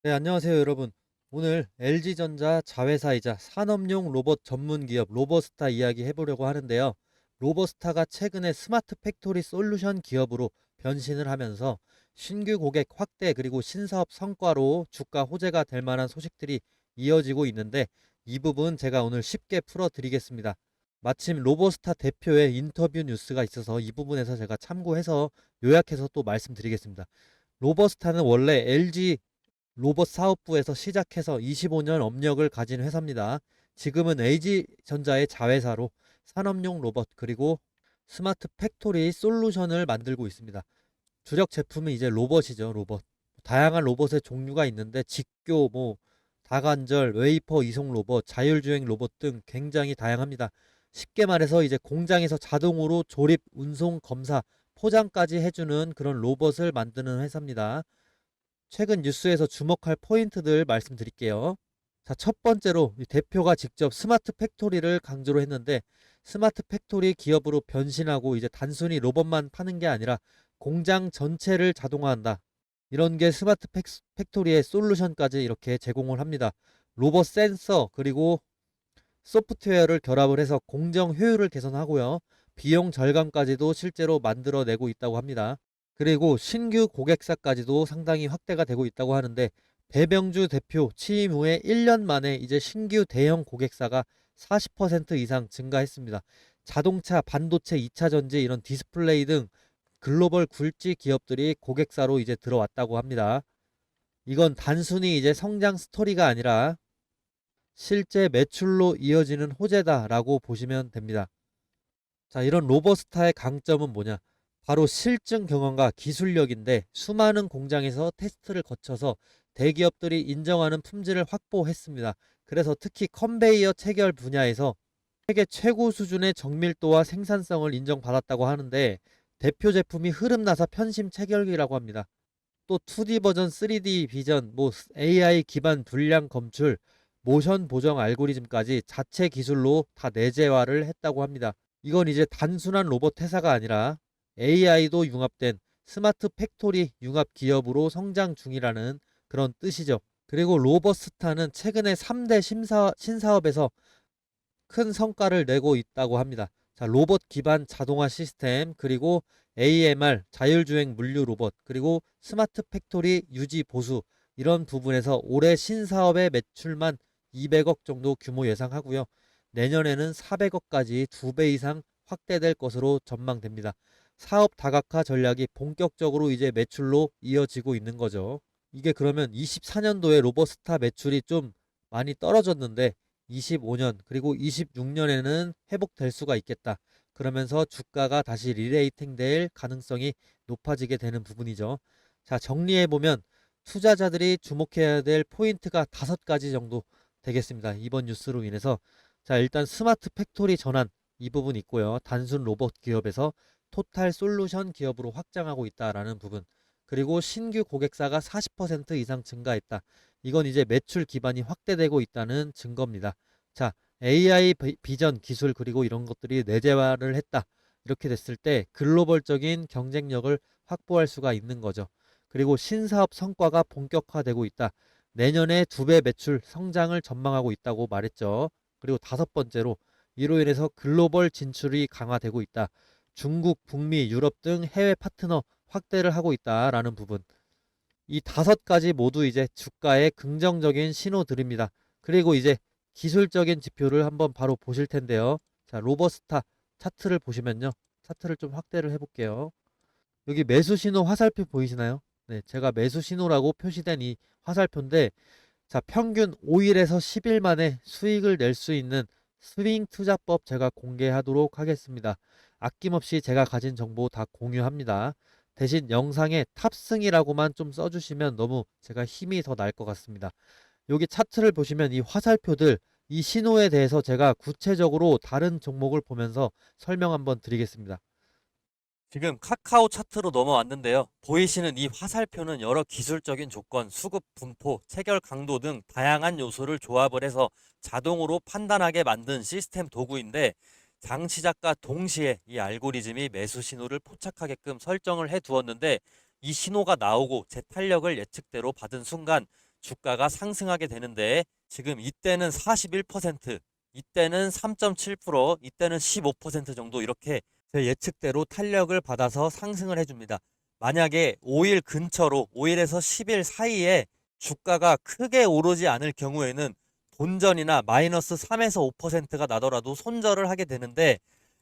네, 안녕하세요, 여러분. 오늘 LG전자 자회사이자 산업용 로봇 전문 기업 로버스타 이야기 해보려고 하는데요. 로버스타가 최근에 스마트 팩토리 솔루션 기업으로 변신을 하면서 신규 고객 확대 그리고 신사업 성과로 주가 호재가 될 만한 소식들이 이어지고 있는데 이 부분 제가 오늘 쉽게 풀어드리겠습니다. 마침 로버스타 대표의 인터뷰 뉴스가 있어서 이 부분에서 제가 참고해서 요약해서 또 말씀드리겠습니다. 로버스타는 원래 LG 로봇 사업부에서 시작해서 25년 업력을 가진 회사입니다. 지금은 LG전자의 자회사로 산업용 로봇 그리고 스마트 팩토리 솔루션을 만들고 있습니다. 주력 제품은 이제 로봇이죠, 로봇. 다양한 로봇의 종류가 있는데 직교, 다관절, 웨이퍼 이송 로봇, 자율주행 로봇 등 굉장히 다양합니다. 쉽게 말해서 이제 공장에서 자동으로 조립, 운송, 검사, 포장까지 해주는 그런 로봇을 만드는 회사입니다. 최근 뉴스에서 주목할 포인트들 말씀드릴게요. 자, 첫 번째로 대표가 직접 스마트 팩토리를 강조를 했는데 스마트 팩토리 기업으로 변신하고 이제 단순히 로봇만 파는 게 아니라 공장 전체를 자동화한다. 이런 게 스마트 팩토리의 솔루션까지 이렇게 제공을 합니다. 로봇 센서 그리고 소프트웨어를 결합을 해서 공정 효율을 개선하고요. 비용 절감까지도 실제로 만들어내고 있다고 합니다. 그리고 신규 고객사까지도 상당히 확대가 되고 있다고 하는데 배병주 대표 취임 후에 1년 만에 이제 신규 대형 고객사가 40% 이상 증가했습니다. 자동차, 반도체, 2차 전지 이런 디스플레이 등 글로벌 굴지 기업들이 고객사로 이제 들어왔다고 합니다. 이건 단순히 이제 성장 스토리가 아니라 실제 매출로 이어지는 호재다라고 보시면 됩니다. 자, 이런 로버스타의 강점은 뭐냐? 바로 실증 경험과 기술력인데 수많은 공장에서 테스트를 거쳐서 대기업들이 인정하는 품질을 확보했습니다. 그래서 특히 컨베이어 체결 분야에서 세계 최고 수준의 정밀도와 생산성을 인정받았다고 하는데 대표 제품이 흐름나사 편심 체결기라고 합니다. 또 2D 버전, 3D 비전, AI 기반 불량 검출, 모션 보정 알고리즘까지 자체 기술로 다 내재화를 했다고 합니다. 이건 이제 단순한 로봇 회사가 아니라 AI도 융합된 스마트 팩토리 융합 기업으로 성장 중이라는 그런 뜻이죠. 그리고 로버스타는 최근에 3대 신사업에서 큰 성과를 내고 있다고 합니다. 자, 로봇 기반 자동화 시스템, 그리고 AMR, 자율주행 물류 로봇, 그리고 스마트 팩토리 유지 보수, 이런 부분에서 올해 신사업의 매출만 200억 정도 규모 예상하고요. 내년에는 400억까지 2배 이상 확대될 것으로 전망됩니다. 사업 다각화 전략이 본격적으로 이제 매출로 이어지고 있는 거죠. 이게 그러면 24년도에 로버스타 매출이 좀 많이 떨어졌는데 25년 그리고 26년에는 회복될 수가 있겠다. 그러면서 주가가 다시 리레이팅 될 가능성이 높아지게 되는 부분이죠. 자, 정리해 보면 투자자들이 주목해야 될 포인트가 5가지 정도 되겠습니다. 이번 뉴스로 인해서. 자, 일단 스마트 팩토리 전환 이 부분 있고요. 단순 로봇 기업에서 토탈 솔루션 기업으로 확장하고 있다라는 부분. 그리고 신규 고객사가 40% 이상 증가했다. 이건 이제 매출 기반이 확대되고 있다는 증거입니다. 자, AI 비전 기술 그리고 이런 것들이 내재화를 했다. 이렇게 됐을 때 글로벌적인 경쟁력을 확보할 수가 있는 거죠. 그리고 신사업 성과가 본격화되고 있다. 내년에 2배 매출 성장을 전망하고 있다고 말했죠. 그리고 5번째로 이로 인해서 글로벌 진출이 강화되고 있다. 중국, 북미, 유럽 등 해외 파트너 확대를 하고 있다라는 부분. 이 5가지 모두 이제 주가에 긍정적인 신호들입니다. 그리고 이제 기술적인 지표를 한번 바로 보실 텐데요. 자, 로버스타 차트를 보시면요. 차트를 좀 확대를 해볼게요. 여기 매수 신호 화살표 보이시나요? 네, 제가 매수 신호라고 표시된 이 화살표인데, 자, 평균 5일에서 10일 만에 수익을 낼 수 있는 스윙 투자법 제가 공개하도록 하겠습니다. 아낌없이 제가 가진 정보 다 공유합니다. 대신 영상에 탑승이라고만 좀 써주시면 너무 제가 힘이 더 날 것 같습니다. 여기 차트를 보시면 이 화살표들, 이 신호에 대해서 제가 구체적으로 다른 종목을 보면서 설명 한번 드리겠습니다. 지금 카카오 차트로 넘어왔는데요. 보이시는 이 화살표는 여러 기술적인 조건, 수급 분포, 체결 강도 등 다양한 요소를 조합을 해서 자동으로 판단하게 만든 시스템 도구인데 장 시작과 동시에 이 알고리즘이 매수 신호를 포착하게끔 설정을 해 두었는데 이 신호가 나오고 제 탄력을 예측대로 받은 순간 주가가 상승하게 되는데 지금 이때는 41%, 이때는 3.7%, 이때는 15% 정도 이렇게 제 예측대로 탄력을 받아서 상승을 해줍니다. 만약에 5일 근처로 5일에서 10일 사이에 주가가 크게 오르지 않을 경우에는 본전이나 마이너스 3에서 5%가 나더라도 손절을 하게 되는데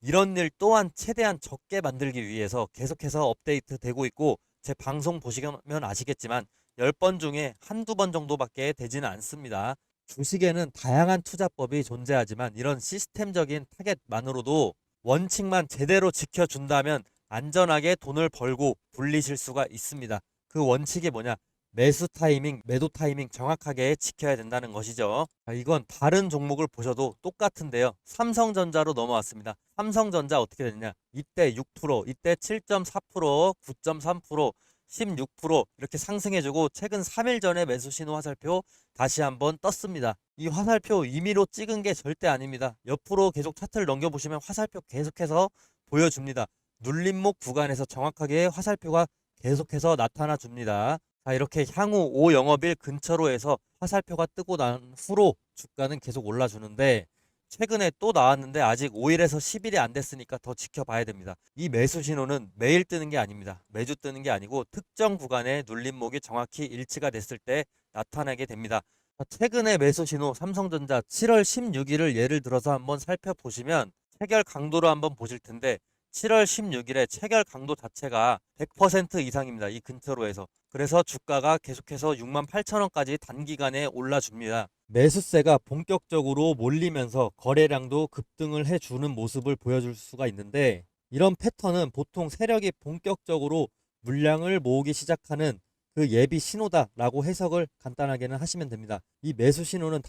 이런 일 또한 최대한 적게 만들기 위해서 계속해서 업데이트 되고 있고 제 방송 보시면 아시겠지만 10번 중에 한두 번 정도밖에 되지는 않습니다. 주식에는 다양한 투자법이 존재하지만 이런 시스템적인 타겟만으로도 원칙만 제대로 지켜준다면 안전하게 돈을 벌고 불리실 수가 있습니다. 그 원칙이 뭐냐? 매수 타이밍, 매도 타이밍 정확하게 지켜야 된다는 것이죠. 이건 다른 종목을 보셔도 똑같은데요. 삼성전자로 넘어왔습니다. 삼성전자 어떻게 됐냐? 이때 6%, 이때 7.4%, 9.3%, 16% 이렇게 상승해주고 최근 3일 전에 매수 신호 화살표 다시 한번 떴습니다. 이 화살표 임의로 찍은 게 절대 아닙니다. 옆으로 계속 차트를 넘겨보시면 화살표 계속해서 보여줍니다. 눌림목 구간에서 정확하게 화살표가 계속해서 나타나 줍니다. 자, 이렇게 향후 5영업일 근처로 해서 화살표가 뜨고 난 후로 주가는 계속 올라주는데 최근에 또 나왔는데 아직 5일에서 10일이 안 됐으니까 더 지켜봐야 됩니다. 이 매수 신호는 매일 뜨는 게 아닙니다. 매주 뜨는 게 아니고 특정 구간의 눌림목이 정확히 일치가 됐을 때 나타나게 됩니다. 최근에 매수 신호 삼성전자 7월 16일을 예를 들어서 한번 살펴보시면 체결 강도로 한번 보실 텐데 7월 16일에 체결 강도 자체가 100% 이상입니다. 이 근처로 해서. 그래서 주가가 계속해서 68,000원까지 단기간에 올라줍니다. 매수세가 본격적으로 몰리면서 거래량도 급등을 해주는 모습을 보여줄 수가 있는데 이런 패턴은 보통 세력이 본격적으로 물량을 모으기 시작하는 그 예비 신호다라고 해석을 간단하게는 하시면 됩니다. 이 매수 신호는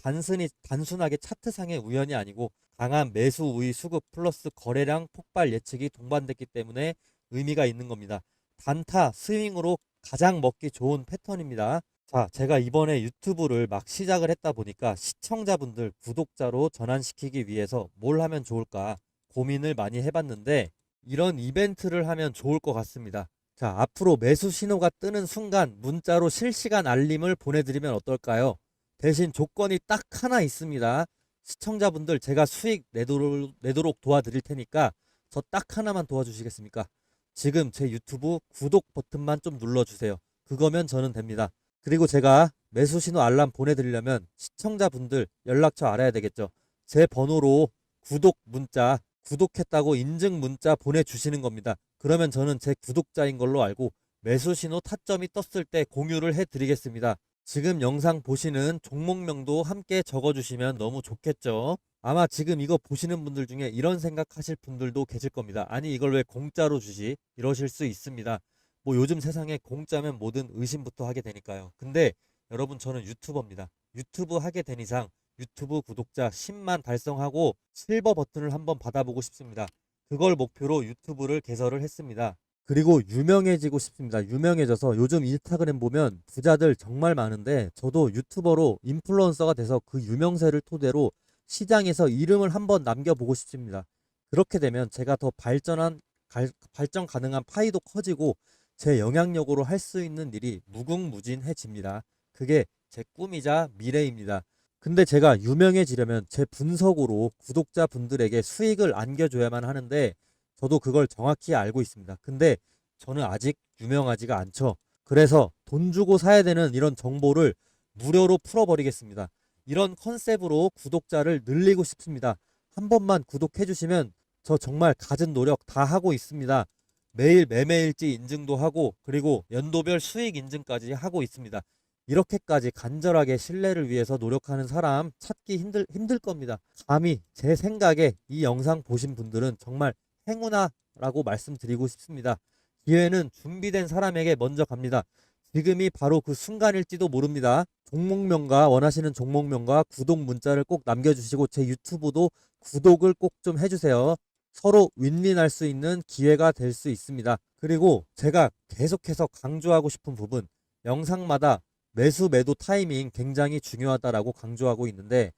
단순하게 차트상의 우연이 아니고 강한 매수 우위 수급 플러스 거래량 폭발 예측이 동반됐기 때문에 의미가 있는 겁니다. 단타 스윙으로 가장 먹기 좋은 패턴입니다. 자, 제가 이번에 유튜브를 막 시작을 했다 보니까 시청자분들 구독자로 전환시키기 위해서 뭘 하면 좋을까 고민을 많이 해봤는데 이런 이벤트를 하면 좋을 것 같습니다. 자, 앞으로 매수 신호가 뜨는 순간 문자로 실시간 알림을 보내드리면 어떨까요? 대신 조건이 딱 하나 있습니다. 시청자분들 제가 수익 내도록 도와드릴 테니까 저 딱 하나만 도와주시겠습니까? 지금 제 유튜브 구독 버튼만 좀 눌러주세요. 그거면 저는 됩니다. 그리고 제가 매수 신호 알람 보내드리려면 시청자분들 연락처 알아야 되겠죠. 제 번호로 구독 문자, 구독했다고 인증 문자 보내주시는 겁니다. 그러면 저는 제 구독자인 걸로 알고 매수 신호 타점이 떴을 때 공유를 해드리겠습니다. 지금 영상 보시는 종목명도 함께 적어주시면 너무 좋겠죠. 아마 지금 이거 보시는 분들 중에 이런 생각하실 분들도 계실 겁니다. 아니 이걸 왜 공짜로 주지? 이러실 수 있습니다. 뭐 요즘 세상에 공짜면 뭐든 의심부터 하게 되니까요. 근데 여러분 저는 유튜버입니다. 유튜브 하게 된 이상 유튜브 구독자 10만 달성하고 실버 버튼을 한번 받아보고 싶습니다. 그걸 목표로 유튜브를 개설을 했습니다. 그리고 유명해지고 싶습니다. 유명해져서 요즘 인스타그램 보면 부자들 정말 많은데 저도 유튜버로 인플루언서가 돼서 그 유명세를 토대로 시장에서 이름을 한번 남겨보고 싶습니다. 그렇게 되면 제가 더 발전 가능한 파이도 커지고 제 영향력으로 할 수 있는 일이 무궁무진해집니다. 그게 제 꿈이자 미래입니다. 근데 제가 유명해지려면 제 분석으로 구독자분들에게 수익을 안겨줘야만 하는데 저도 그걸 정확히 알고 있습니다. 근데 저는 아직 유명하지가 않죠. 그래서 돈 주고 사야 되는 이런 정보를 무료로 풀어버리겠습니다. 이런 컨셉으로 구독자를 늘리고 싶습니다. 한 번만 구독해 주시면 저 정말 갖은 노력 다 하고 있습니다. 매일 매매일지 인증도 하고 그리고 연도별 수익 인증까지 하고 있습니다. 이렇게까지 간절하게 신뢰를 위해서 노력하는 사람 찾기 힘들 겁니다. 감히 제 생각에 이 영상 보신 분들은 정말 행운아라고 말씀드리고 싶습니다. 기회는 준비된 사람에게 먼저 갑니다. 지금이 바로 그 순간일지도 모릅니다. 종목명과 원하시는 종목명과 구독 문자를 꼭 남겨주시고 제 유튜브도 구독을 꼭 좀 해주세요. 서로 윈윈할 수 있는 기회가 될 수 있습니다. 그리고 제가 계속해서 강조하고 싶은 부분 영상마다 매수 매도 타이밍 굉장히 중요하다라고 강조하고 있는데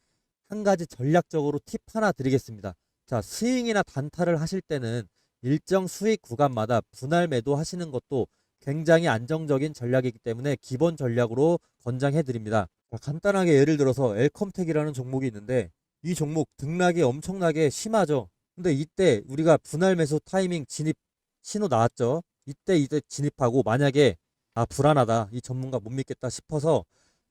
한 가지 전략적으로 팁 하나 드리겠습니다. 자, 스윙이나 단타를 하실 때는 일정 수익 구간마다 분할 매도 하시는 것도 굉장히 안정적인 전략이기 때문에 기본 전략으로 권장해 드립니다. 간단하게 예를 들어서 엘컴텍이라는 종목이 있는데 이 종목 등락이 엄청나게 심하죠. 근데 이때 우리가 분할 매수 타이밍 진입 신호 나왔죠. 이때 진입하고 만약에 불안하다, 이 전문가 못 믿겠다 싶어서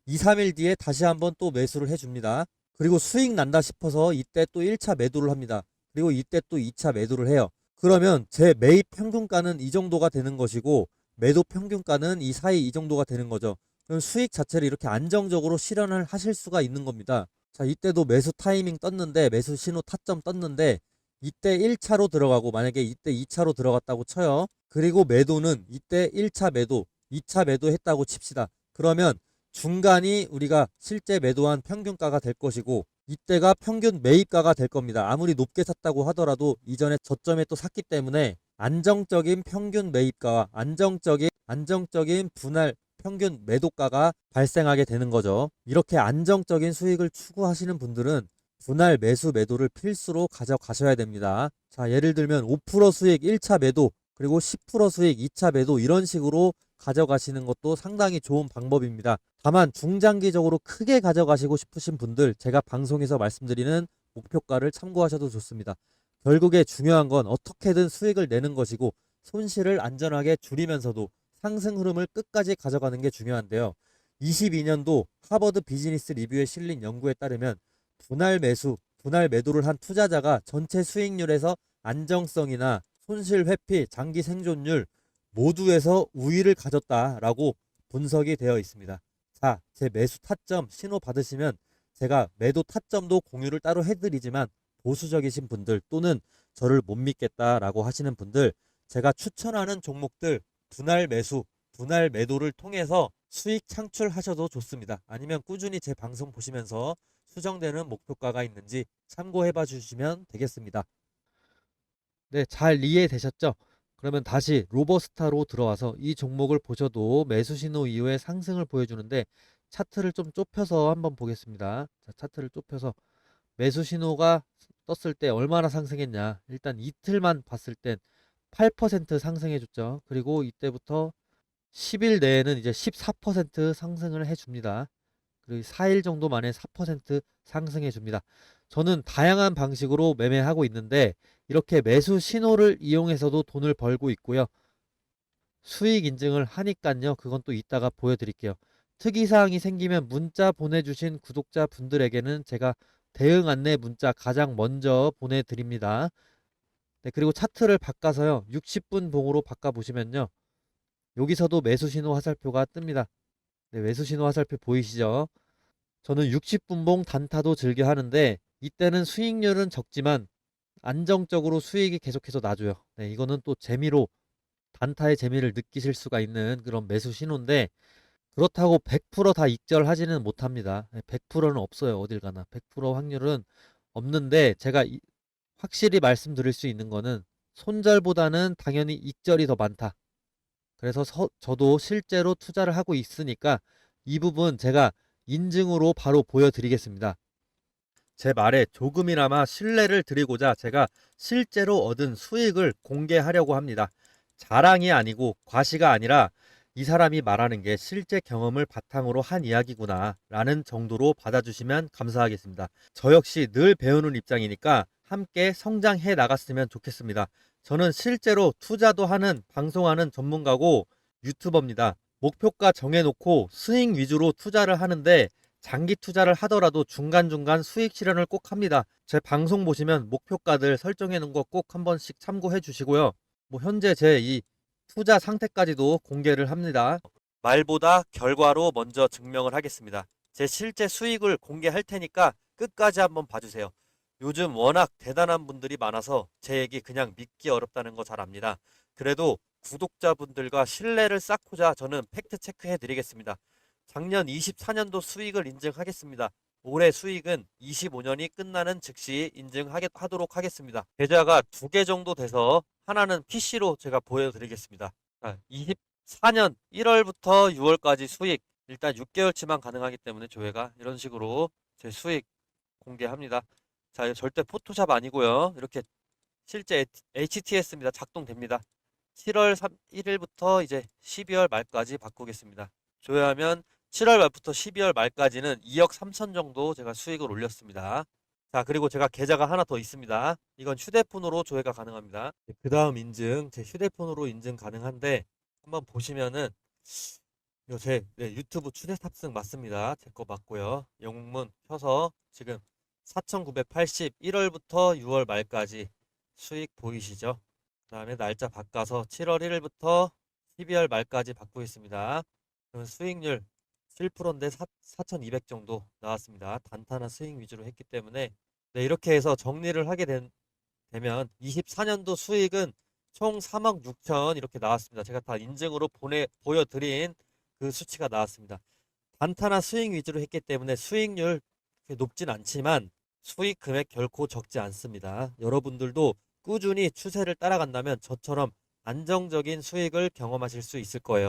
2, 3일 뒤에 다시 한번 또 매수를 해줍니다. 그리고 수익 난다 싶어서 이때 또 1차 매도를 합니다. 그리고 이때 또 2차 매도를 해요. 그러면 제 매입 평균가는 이 정도가 되는 것이고 매도 평균가는 이 사이 이 정도가 되는 거죠. 그럼 수익 자체를 이렇게 안정적으로 실현을 하실 수가 있는 겁니다. 자, 이때도 매수 타이밍 떴는데, 매수 신호 타점 떴는데 이때 1차로 들어가고 만약에 이때 2차로 들어갔다고 쳐요. 그리고 매도는 이때 1차 매도, 2차 매도 했다고 칩시다. 그러면 중간이 우리가 실제 매도한 평균가가 될 것이고 이때가 평균 매입가가 될 겁니다. 아무리 높게 샀다고 하더라도 이전에 저점에 또 샀기 때문에 안정적인 평균 매입가와 안정적인 분할 평균 매도가가 발생하게 되는 거죠. 이렇게 안정적인 수익을 추구하시는 분들은 분할 매수 매도를 필수로 가져가셔야 됩니다. 자, 예를 들면 5% 수익 1차 매도, 그리고 10% 수익 2차 매도, 이런 식으로 가져가시는 것도 상당히 좋은 방법입니다. 다만 중장기적으로 크게 가져가시고 싶으신 분들, 제가 방송에서 말씀드리는 목표가를 참고하셔도 좋습니다. 결국에 중요한 건 어떻게든 수익을 내는 것이고 손실을 안전하게 줄이면서도 상승 흐름을 끝까지 가져가는 게 중요한데요. 22년도 하버드 비즈니스 리뷰에 실린 연구에 따르면 분할 매도를 한 투자자가 전체 수익률에서 안정성이나 손실 회피, 장기 생존율 모두에서 우위를 가졌다라고 분석이 되어 있습니다. 자, 제 매수 타점 신호 받으시면 제가 매도 타점도 공유를 따로 해드리지만 보수적이신 분들 또는 저를 못 믿겠다라고 하시는 분들, 제가 추천하는 종목들 분할 매수, 분할 매도를 통해서 수익 창출하셔도 좋습니다. 아니면 꾸준히 제 방송 보시면서 수정되는 목표가가 있는지 참고해 봐 주시면 되겠습니다. 네, 잘 이해되셨죠? 그러면 다시 로버스타로 들어와서 이 종목을 보셔도 매수 신호 이후에 상승을 보여주는데 차트를 좀 좁혀서 한번 보겠습니다. 자, 차트를 좁혀서 매수 신호가 떴을 때 얼마나 상승했냐. 일단 이틀만 봤을 땐 8% 상승해 줬죠. 그리고 이때부터 10일 내에는 이제 14% 상승을 해 줍니다. 그리고 4일 정도 만에 4% 상승해 줍니다. 저는 다양한 방식으로 매매하고 있는데 이렇게 매수 신호를 이용해서도 돈을 벌고 있고요. 수익 인증을 하니깐요. 그건 또 이따가 보여드릴게요. 특이사항이 생기면 문자 보내주신 구독자분들에게는 제가 대응 안내 문자 가장 먼저 보내드립니다. 네, 그리고 차트를 바꿔서요. 60분 봉으로 바꿔보시면요. 여기서도 매수 신호 화살표가 뜹니다. 네, 매수 신호 화살표 보이시죠? 저는 60분봉 단타도 즐겨 하는데 이때는 수익률은 적지만 안정적으로 수익이 계속해서 나줘요. 네, 이거는 또 재미로 단타의 재미를 느끼실 수가 있는 그런 매수 신호인데 그렇다고 100%다 익절하지는 못합니다. 100%는 없어요. 어딜 가나. 100% 확률은 없는데 제가 확실히 말씀드릴 수 있는 거는 손절보다는 당연히 익절이 더 많다. 그래서 저도 실제로 투자를 하고 있으니까 이 부분 제가 인증으로 바로 보여드리겠습니다. 제 말에 조금이나마 신뢰를 드리고자 제가 실제로 얻은 수익을 공개하려고 합니다. 자랑이 아니고 과시가 아니라 이 사람이 말하는 게 실제 경험을 바탕으로 한 이야기구나 라는 정도로 받아주시면 감사하겠습니다. 저 역시 늘 배우는 입장이니까 함께 성장해 나갔으면 좋겠습니다. 저는 실제로 투자도 하는 방송하는 전문가고 유튜버입니다. 목표가 정해놓고 스윙 위주로 투자를 하는데 장기 투자를 하더라도 중간중간 수익 실현을 꼭 합니다. 제 방송 보시면 목표가들 설정해 놓은 거 꼭 한 번씩 참고해 주시고요. 뭐 현재 제 이 투자 상태까지도 공개를 합니다. 말보다 결과로 먼저 증명을 하겠습니다. 제 실제 수익을 공개할 테니까 끝까지 한번 봐주세요. 요즘 워낙 대단한 분들이 많아서 제 얘기 그냥 믿기 어렵다는 거 잘 압니다. 그래도 구독자분들과 신뢰를 쌓고자 저는 팩트 체크해 드리겠습니다. 작년 24년도 수익을 인증하겠습니다. 올해 수익은 25년이 끝나는 즉시 인증하도록 하겠습니다. 계좌가 2개 정도 돼서 하나는 PC로 제가 보여드리겠습니다. 24년 1월부터 6월까지 수익 일단 6개월치만 가능하기 때문에 조회가 이런 식으로 제 수익 공개합니다. 자, 이거 절대 포토샵 아니고요. 이렇게 실제 HTS입니다. 작동됩니다. 7월 1일부터 이제 12월 말까지 바꾸겠습니다. 조회하면 7월 말부터 12월 말까지는 2억 3천 정도 제가 수익을 올렸습니다. 자, 그리고 제가 계좌가 하나 더 있습니다. 이건 휴대폰으로 조회가 가능합니다. 그 다음 인증, 제 휴대폰으로 인증 가능한데, 한번 보시면은, 이거 제 유튜브 추대 탑승 맞습니다. 제 거 맞고요. 영문 켜서 지금 4,980 1월부터 6월 말까지 수익 보이시죠? 그 다음에 날짜 바꿔서 7월 1일부터 12월 말까지 바꾸겠습니다. 그러면 수익률 7%인데 4,200 정도 나왔습니다. 단단한 수익 위주로 했기 때문에 네, 이렇게 해서 정리를 하게 되면 24년도 수익은 총 3억 6천 이렇게 나왔습니다. 제가 다 인증으로 보여드린 그 수치가 나왔습니다. 단타나 수익 위주로 했기 때문에 수익률 그렇게 높진 않지만 수익 금액 결코 적지 않습니다. 여러분들도 꾸준히 추세를 따라간다면 저처럼 안정적인 수익을 경험하실 수 있을 거예요.